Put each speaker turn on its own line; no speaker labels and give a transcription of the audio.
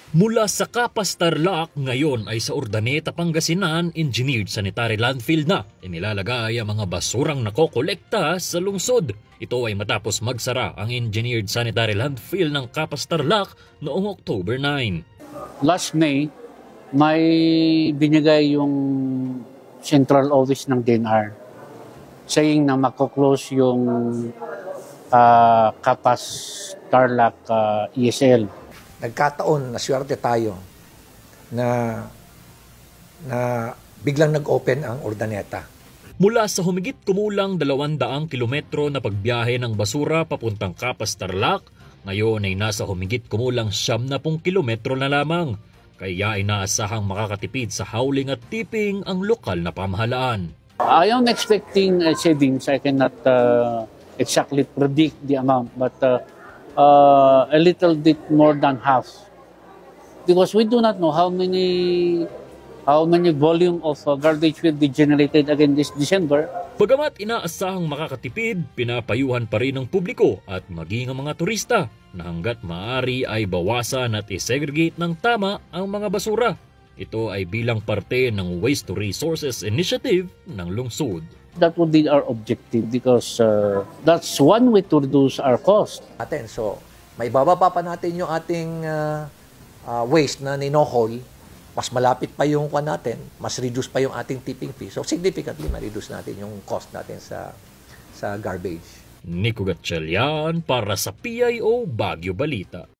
Mula sa Capas Tarlac, ngayon ay sa Urdaneta, Pangasinan, engineered sanitary landfill na inilalagay ang mga basurang nakokolekta sa lungsod. Ito ay matapos magsara ang engineered sanitary landfill ng Capas Tarlac noong October 9.
Last May, may binigay yung central office ng DENR saying na mako-close yung Capas Tarlac ESL.
Nagkataon na swerte tayo na biglang nag-open ang Urdaneta.
Mula sa humigit kumulang 200 kilometro na pagbiyahe ng basura papuntang Capas Tarlac, ngayon ay nasa humigit kumulang 70 kilometro na lamang. Kaya ay naasahang makakatipid sa hauling at tipping ang lokal na pamahalaan.
I am expecting savings. I cannot exactly predict the amount, but a little bit more than half, because we do not know how many volume of garbage will be generated again this December.
Bagamat inaasahang makakatipid, pinapayuhan pa rin ng publiko at maging ang mga turista na hanggat maaari ay bawasan at isegregate ng tama ang mga basura. Ito ay bilang parte ng Waste to Resources Initiative ng lungsod.
That would be our objective because that's one way to reduce our cost.
So, may bababa pa natin yung ating waste na nino-haul, mas malapit pa yung kwan natin, mas reduce pa yung ating tipping fee. So, significantly ma-reduce natin yung cost natin sa garbage.
Nico Gatchalian para sa PIO Baguio Balita.